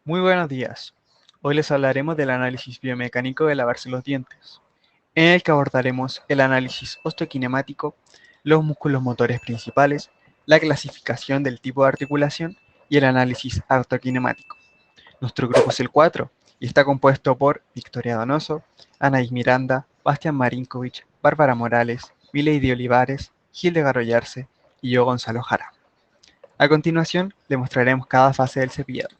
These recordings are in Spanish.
Muy buenos días. Hoy les hablaremos del análisis biomecánico de lavarse los dientes, en el que abordaremos el análisis osteokinemático, los músculos motores principales, la clasificación del tipo de articulación y el análisis artokinemático. Nuestro grupo es el 4 y está compuesto por Victoria Donoso, Anaís Miranda, Bastián Marinkovic, Bárbara Morales, Milady Olivares, Hildegard Ollarse y yo Gonzalo Jara. A continuación, le mostraremos cada fase del cepillado.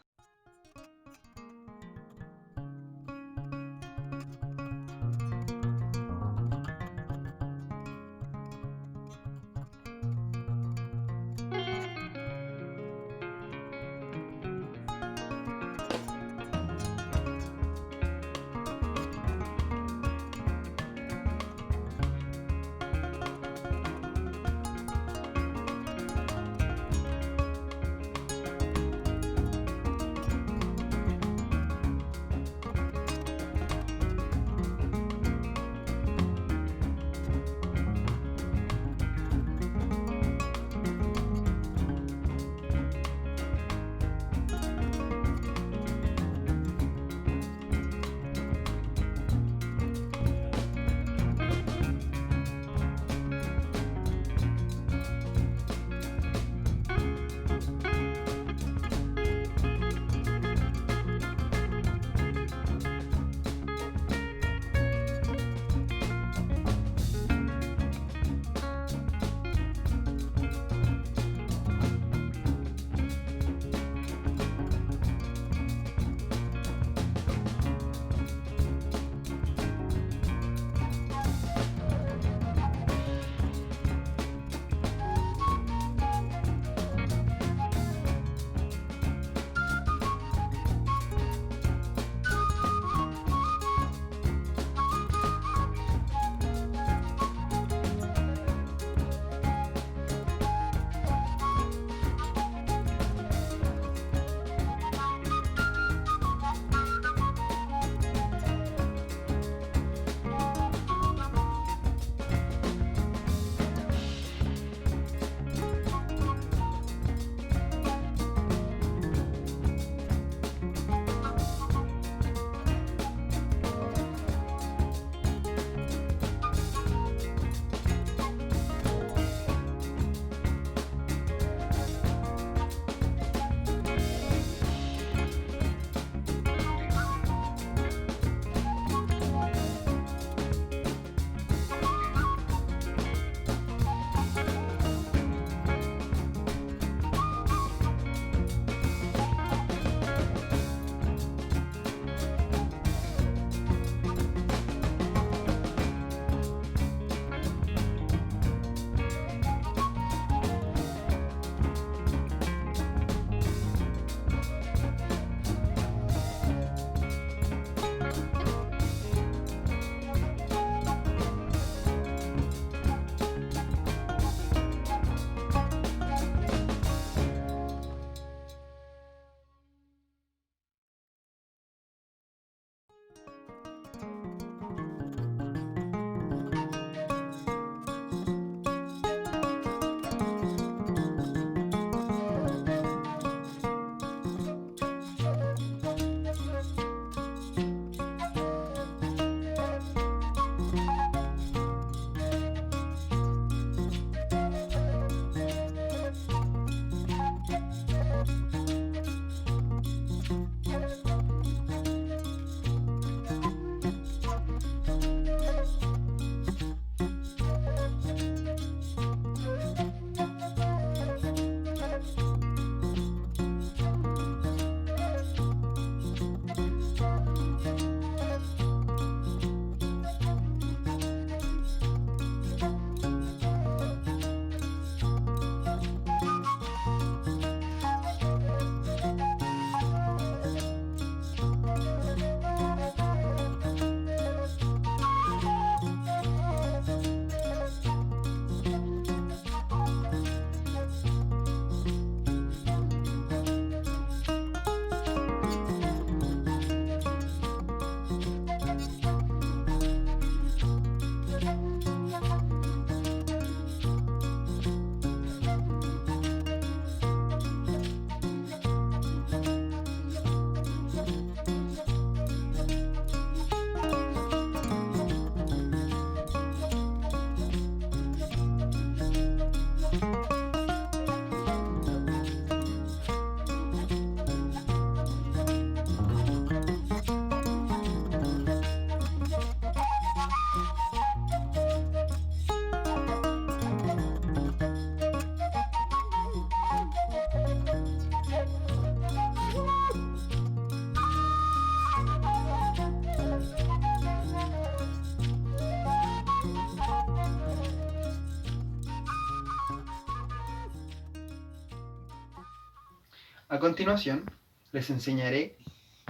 A continuación, les enseñaré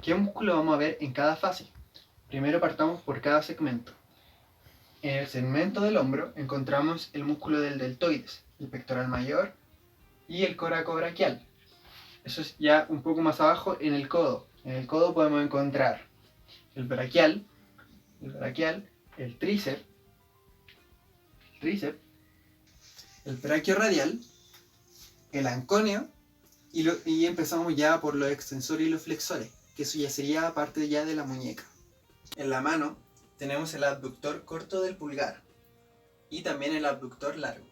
qué músculo vamos a ver en cada fase. Primero partamos por cada segmento. En el segmento del hombro encontramos el músculo del deltoides, el pectoral mayor y el coracobraquial. Eso es ya un poco más abajo en el codo. En el codo podemos encontrar el braquial, el tríceps, el braquiorradial, el anconio y empezamos ya por los extensores y los flexores, que eso ya sería parte ya de la muñeca. En la mano tenemos el abductor corto del pulgar y también el abductor largo.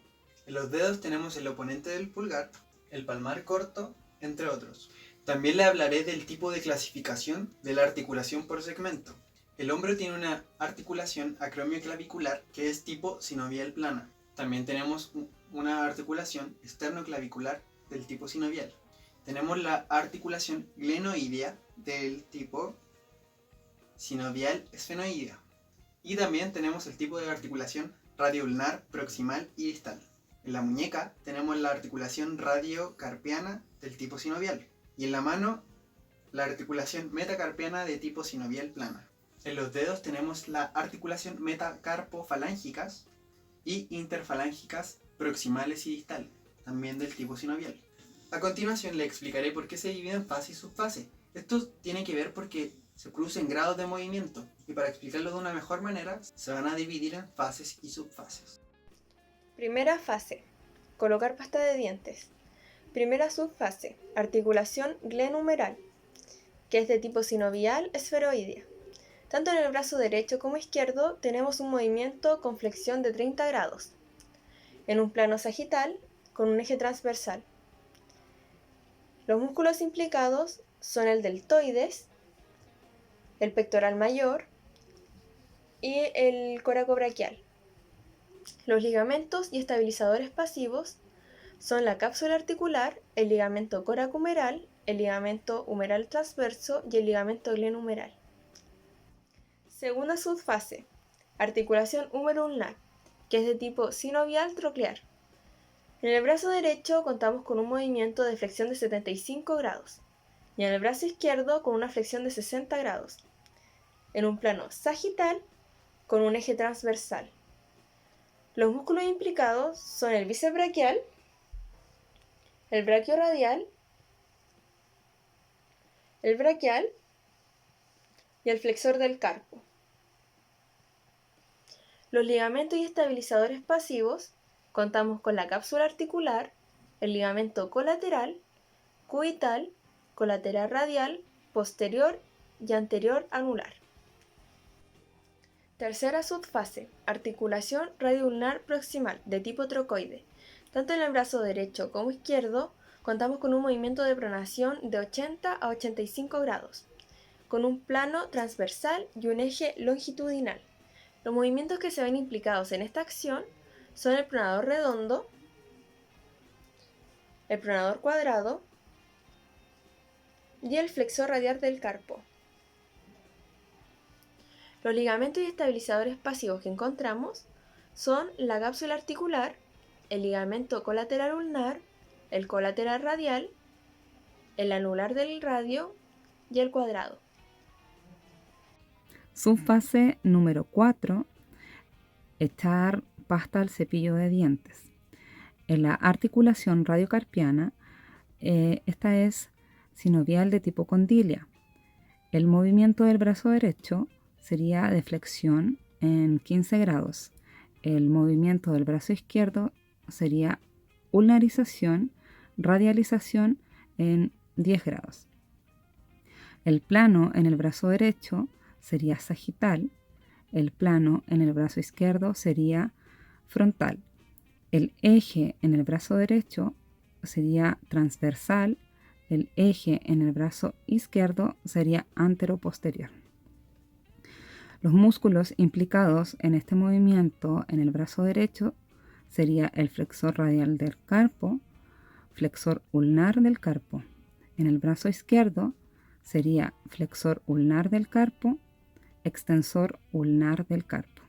En los dedos tenemos el oponente del pulgar, el palmar corto, entre otros. También le hablaré del tipo de clasificación de la articulación por segmento. El hombro tiene una articulación acromioclavicular que es tipo sinovial plana. También tenemos una articulación esternoclavicular del tipo sinovial. Tenemos la articulación glenoidea del tipo sinovial esfenoidea. Y también tenemos el tipo de articulación radioulnar, proximal y distal. En la muñeca tenemos la articulación radiocarpiana del tipo sinovial. Y en la mano, la articulación metacarpiana de tipo sinovial plana. En los dedos tenemos la articulación metacarpofalángicas y interfalángicas proximales y distales, también del tipo sinovial. A continuación le explicaré por qué se divide en fase y subfase. Esto tiene que ver porque se producen grados de movimiento y para explicarlo de una mejor manera se van a dividir en fases y subfases. Primera fase: colocar pasta de dientes. Primera subfase: articulación glenumeral, que es de tipo sinovial esferoidea. Tanto en el brazo derecho como izquierdo tenemos un movimiento con flexión de 30 grados, en un plano sagital con un eje transversal. Los músculos implicados son el deltoides, el pectoral mayor y el coracobraquial. Los ligamentos y estabilizadores pasivos son la cápsula articular, el ligamento coracohumeral, el ligamento humeral transverso y el ligamento glenumeral. Segunda subfase: articulación húmero-ulnar, que es de tipo sinovial troclear. En el brazo derecho contamos con un movimiento de flexión de 75 grados y en el brazo izquierdo con una flexión de 60 grados, en un plano sagital con un eje transversal. Los músculos implicados son el bíceps braquial, el braquiorradial, el braquial y el flexor del carpo. Los ligamentos y estabilizadores pasivos contamos con la cápsula articular, el ligamento colateral, cubital, colateral radial, posterior y anterior anular. Tercera subfase: articulación radioulnar proximal de tipo trocoide. Tanto en el brazo derecho como izquierdo contamos con un movimiento de pronación de 80 a 85 grados, con un plano transversal y un eje longitudinal. Los movimientos que se ven implicados en esta acción son el pronador redondo, el pronador cuadrado y el flexor radial del carpo. Los ligamentos y estabilizadores pasivos que encontramos son la cápsula articular, el ligamento colateral ulnar, el colateral radial, el anular del radio y el cuadrado. Subfase número 4: echar pasta al cepillo de dientes. En la articulación radiocarpiana, esta es sinovial de tipo condilia. El movimiento del brazo derecho sería de flexión en 15 grados. El movimiento del brazo izquierdo sería ulnarización, radialización en 10 grados. El plano en el brazo derecho sería sagital, el plano en el brazo izquierdo sería frontal. El eje en el brazo derecho sería transversal, el eje en el brazo izquierdo sería antero-posterior. Los músculos implicados en este movimiento en el brazo derecho sería el flexor radial del carpo, flexor ulnar del carpo. En el brazo izquierdo sería flexor ulnar del carpo, extensor ulnar del carpo.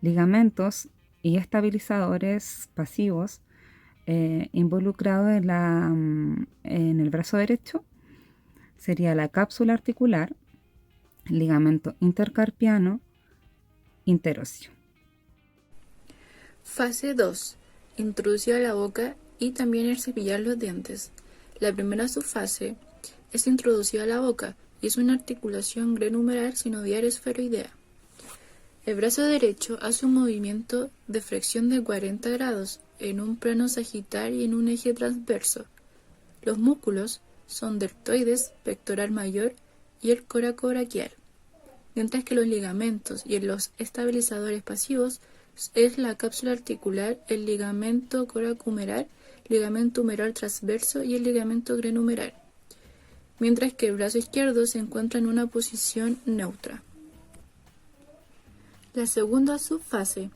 Ligamentos y estabilizadores pasivos involucrado en el brazo derecho sería la cápsula articular, ligamento intercarpiano, interóseo. Fase 2. Introducido a la boca y también el cepillar los dientes. La primera subfase es introducido a la boca y es una articulación grenumeral sinovial esferoidea. El brazo derecho hace un movimiento de flexión de 40 grados en un plano sagital y en un eje transverso. Los músculos son deltoides, pectoral mayor y el coracobraquial, mientras que los ligamentos y los estabilizadores pasivos es la cápsula articular, el ligamento coracohumeral, ligamento humeral transverso y el ligamento grenumeral, mientras que el brazo izquierdo se encuentra en una posición neutra. La segunda subfase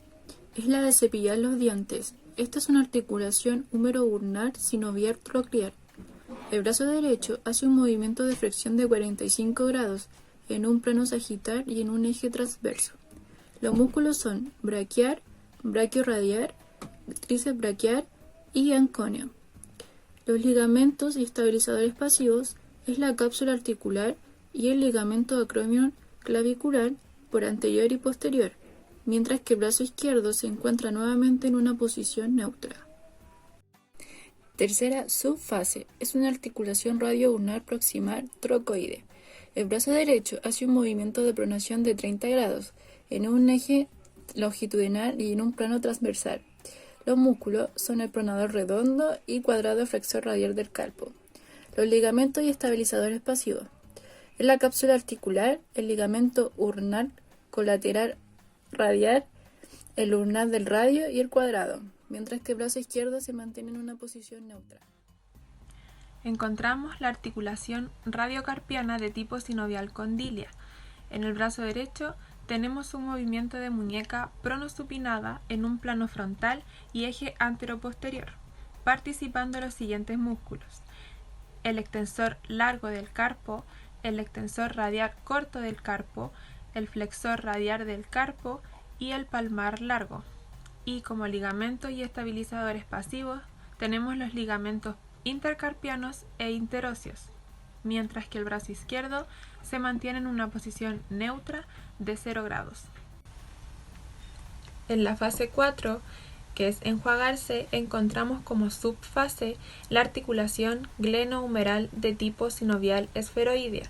es la de cepillar los dientes. Esta es una articulación húmero-ulnar sinovial troclear. El brazo derecho hace un movimiento de flexión de 45 grados en un plano sagital y en un eje transverso. Los músculos son braquiar, braquiorradial, tríceps braquial y anconio. Los ligamentos y estabilizadores pasivos es la cápsula articular y el ligamento acromion clavicular por anterior y posterior, mientras que el brazo izquierdo se encuentra nuevamente en una posición neutra. Tercera subfase es una articulación radioulnar proximal trocoide. El brazo derecho hace un movimiento de pronación de 30 grados en un eje longitudinal y en un plano transversal. Los músculos son el pronador redondo y cuadrado flexor radial del carpo. Los ligamentos y estabilizadores pasivos. En la cápsula articular, el ligamento ulnar colateral radial, el ulnar del radio y el cuadrado, mientras que el brazo izquierdo se mantiene en una posición neutra. Encontramos la articulación radiocarpiana de tipo sinovial condilia. En el brazo derecho tenemos un movimiento de muñeca pronosupinada en un plano frontal y eje anteroposterior, participando los siguientes músculos: el extensor largo del carpo, el extensor radial corto del carpo, el flexor radial del carpo y el palmar largo. Y como ligamentos y estabilizadores pasivos tenemos los ligamentos intercarpianos e interóseos, mientras que el brazo izquierdo se mantiene en una posición neutra de 0 grados. En la fase 4, que es enjuagarse, encontramos como subfase la articulación glenohumeral de tipo sinovial esferoidea.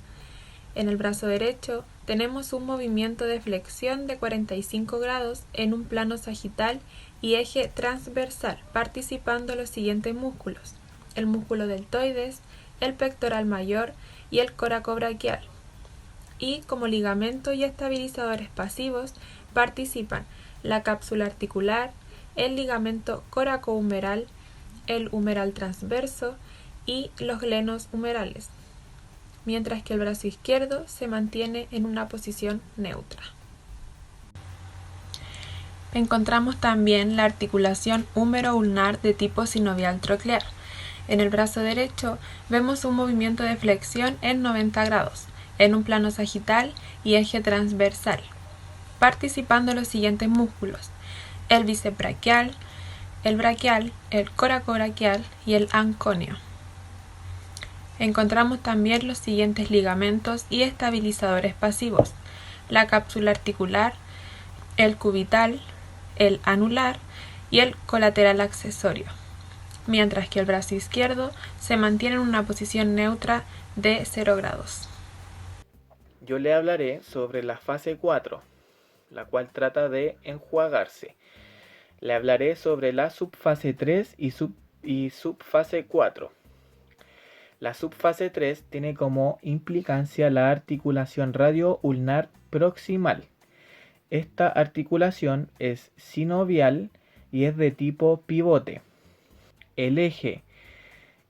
En el brazo derecho tenemos un movimiento de flexión de 45 grados en un plano sagital y eje transversal, participando los siguientes músculos: el músculo deltoides, el pectoral mayor y el coracobraquial. Y como ligamento y estabilizadores pasivos participan la cápsula articular, el ligamento coracohumeral, el humeral transverso y los glenos humerales, mientras que el brazo izquierdo se mantiene en una posición neutra. Encontramos también la articulación húmero-ulnar de tipo sinovial troclear. En el brazo derecho vemos un movimiento de flexión en 90 grados, en un plano sagital y eje transversal, participando los siguientes músculos: el bíceps braquial, el coracobraquial y el anconio. Encontramos también los siguientes ligamentos y estabilizadores pasivos: la cápsula articular, el cubital, el anular y el colateral accesorio, mientras que el brazo izquierdo se mantiene en una posición neutra de 0 grados. Yo le hablaré sobre la fase 4, la cual trata de enjuagarse. Le hablaré sobre la subfase 3 y subfase 4. La subfase 3 tiene como implicancia la articulación radioulnar proximal. Esta articulación es sinovial y es de tipo pivote. El eje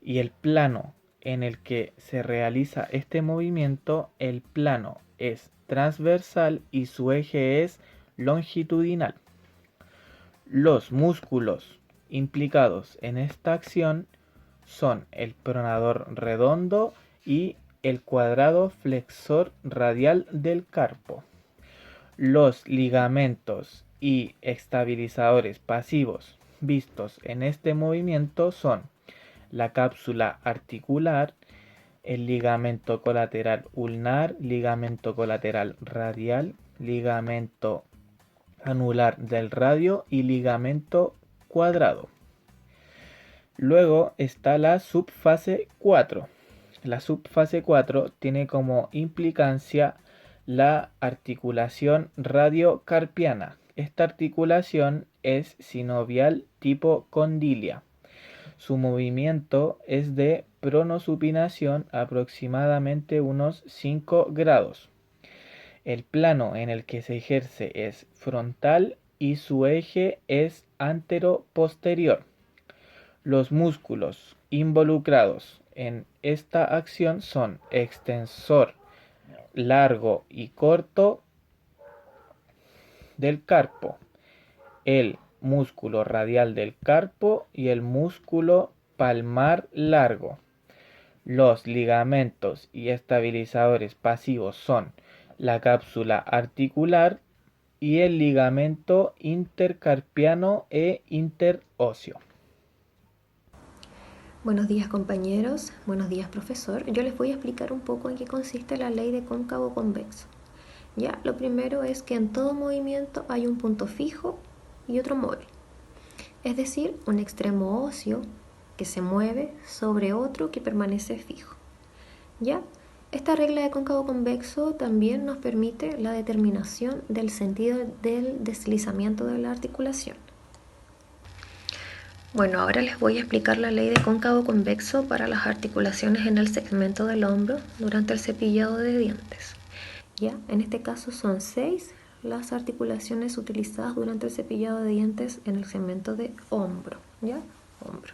y el plano en el que se realiza este movimiento, el plano es transversal y su eje es longitudinal. Los músculos implicados en esta acción son el pronador redondo y el cuadrado flexor radial del carpo. Los ligamentos y estabilizadores pasivos vistos en este movimiento son la cápsula articular, el ligamento colateral ulnar, ligamento colateral radial, ligamento anular del radio y ligamento cuadrado. Luego está la subfase 4. La subfase 4 tiene como implicancia la articulación radiocarpiana. Esta articulación es sinovial tipo condilia. Su movimiento es de pronosupinación aproximadamente unos 5 grados. El plano en el que se ejerce es frontal y su eje es antero-posterior. Los músculos involucrados en esta acción son extensor largo y corto del carpo, el músculo radial del carpo y el músculo palmar largo. Los ligamentos y estabilizadores pasivos son la cápsula articular y el ligamento intercarpiano e interóseo. Buenos días compañeros, buenos días profesor. Yo les voy a explicar un poco en qué consiste la ley de cóncavo convexo. Ya, lo primero es que en todo movimiento hay un punto fijo y otro móvil. Es decir, un extremo óseo que se mueve sobre otro que permanece fijo. Ya, esta regla de cóncavo convexo también nos permite la determinación del sentido del deslizamiento de la articulación. Bueno, ahora les voy a explicar la ley de cóncavo convexo para las articulaciones en el segmento del hombro durante el cepillado de dientes. Ya, en este caso son 6 las articulaciones utilizadas durante el cepillado de dientes en el segmento de hombro. ¿Ya? Hombro.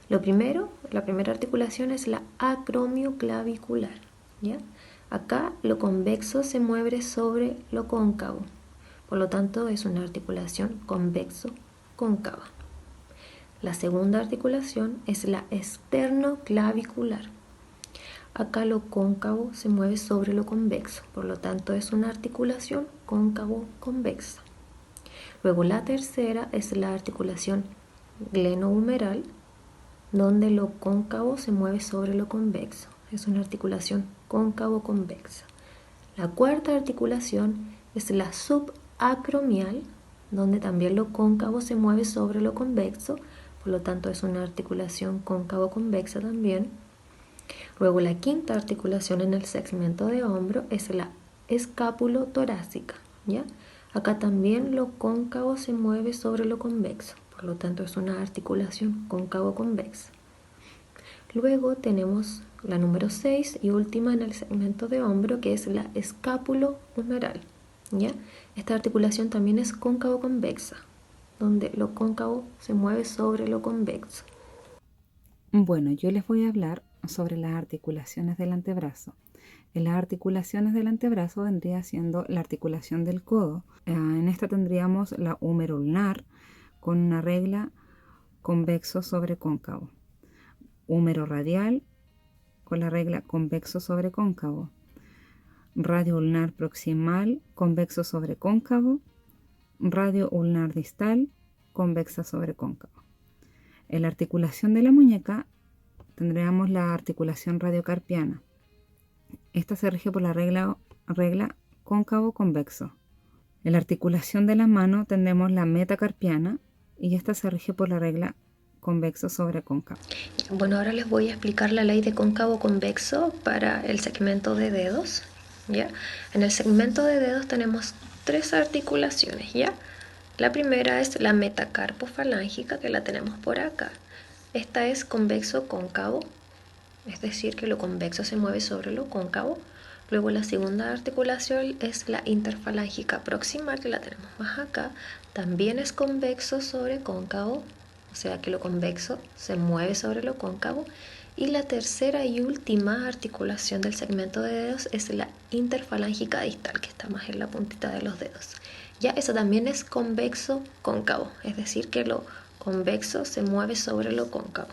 La primera articulación es la acromioclavicular. ¿Ya? Acá lo convexo se mueve sobre lo cóncavo, por lo tanto es una articulación convexo-cóncava. La segunda articulación es la esternoclavicular. Acá lo cóncavo se mueve sobre lo convexo, por lo tanto es una articulación cóncavo-convexa. Luego la tercera es la articulación glenohumeral, donde lo cóncavo se mueve sobre lo convexo. Es una articulación cóncavo-convexa. La cuarta articulación es la subacromial, donde también lo cóncavo se mueve sobre lo convexo, por lo tanto es una articulación cóncavo-convexa también. Luego la quinta articulación en el segmento de hombro es la escápulo-torácica, ¿ya? Acá también lo cóncavo se mueve sobre lo convexo, por lo tanto es una articulación cóncavo-convexa. Luego tenemos la número 6 y última en el segmento de hombro, que es la escápulo-humeral, ¿ya? Esta articulación también es cóncavo-convexa, donde lo cóncavo se mueve sobre lo convexo. Bueno, yo les voy a hablar sobre las articulaciones del antebrazo. En las articulaciones del antebrazo vendría siendo la articulación del codo. En esta tendríamos la húmero ulnar con una regla convexo sobre cóncavo. Húmero radial con la regla convexo sobre cóncavo. Radio ulnar proximal convexo sobre cóncavo. Radio ulnar distal convexa sobre cóncavo. En la articulación de la muñeca tendríamos la articulación radiocarpiana. Esta se rige por la regla cóncavo-convexo. En la articulación de la mano tendremos la metacarpiana y esta se rige por la regla convexo sobre cóncavo. Bueno, ahora les voy a explicar la ley de cóncavo-convexo para el segmento de dedos. ¿Ya? En el segmento de dedos tenemos 3 articulaciones, ¿ya? La primera es la metacarpofalángica, que la tenemos por acá. Esta es convexo-cóncavo, es decir, que lo convexo se mueve sobre lo cóncavo. Luego la segunda articulación es la interfalángica proximal, que la tenemos más acá. También es convexo sobre cóncavo, o sea que lo convexo se mueve sobre lo cóncavo. Y la tercera y última articulación del segmento de dedos es la interfalángica distal, que está más en la puntita de los dedos. Ya, eso también es convexo cóncavo, es decir, que lo convexo se mueve sobre lo cóncavo.